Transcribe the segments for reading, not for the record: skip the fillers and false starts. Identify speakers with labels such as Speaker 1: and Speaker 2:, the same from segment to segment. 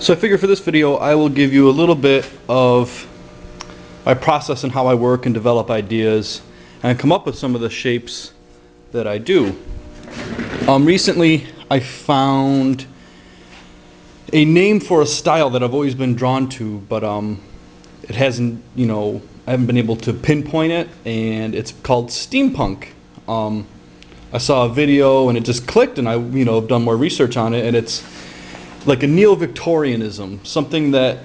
Speaker 1: So I figure for this video I will give you a little bit of my process and how I work and develop ideas and come up with some of the shapes that I do. Recently I found a name for a style that I've always been drawn to, but it hasn't, I haven't been able to pinpoint it, and it's called steampunk. I saw a video and it just clicked, and I've done more research on it, and it's like a neo-Victorianism, something that,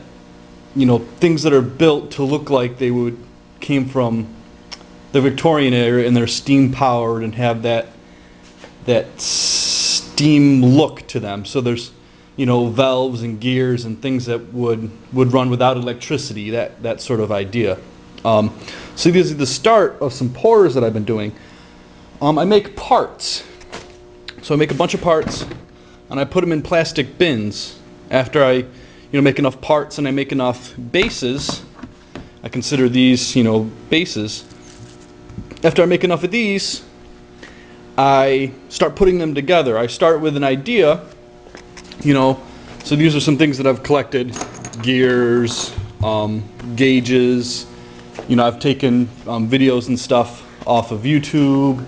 Speaker 1: things that are built to look like they came from the Victorian era and they're steam powered and have that steam look to them. So there's valves and gears and things that would run without electricity, that sort of idea. So this is the start of some pours that I've been doing. I make parts. So I make a bunch of parts and I put them in plastic bins. After I make enough parts and I make enough bases, I consider these bases. After I make enough of these, I start putting them together. I start with an idea, so these are some things that I've collected: gears, gauges. I've taken videos and stuff off of YouTube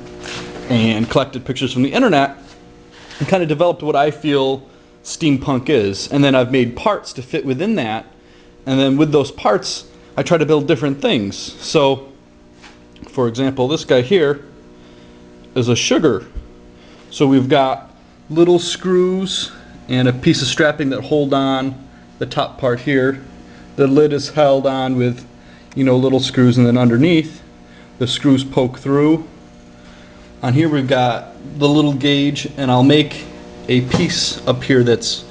Speaker 1: and collected pictures from the internet and kind of developed what I feel steampunk is. And then I've made parts to fit within that, and then with those parts I try to build different things. So for example, this guy here is a sugar. So we've got little screws and a piece of strapping that hold on the top part here. The lid is held on with little screws, and then underneath the screws poke through. On here we've got the little gauge, and I'll make a piece up here that's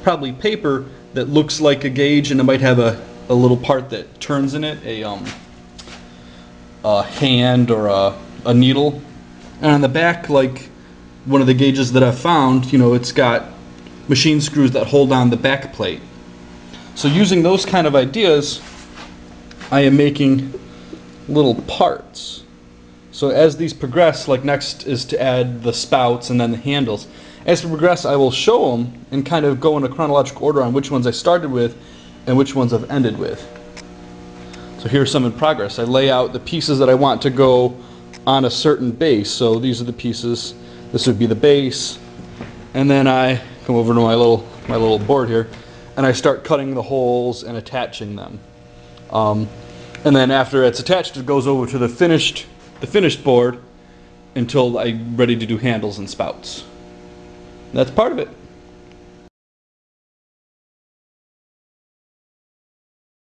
Speaker 1: probably paper that looks like a gauge, and it might have a little part that turns in it, a hand or a needle. And on the back, like one of the gauges that I've found, it's got machine screws that hold on the back plate. So using those kind of ideas, I am making little parts. So as these progress, like next is to add the spouts and then the handles. As we progress, I will show them and kind of go in a chronological order on which ones I started with and which ones I've ended with. So here's some in progress. I lay out the pieces that I want to go on a certain base. So these are the pieces. This would be the base. And then I come over to my little board here, and I start cutting the holes and attaching them. And then after it's attached, it goes over to the finished board until I'm ready to do handles and spouts. That's part of it.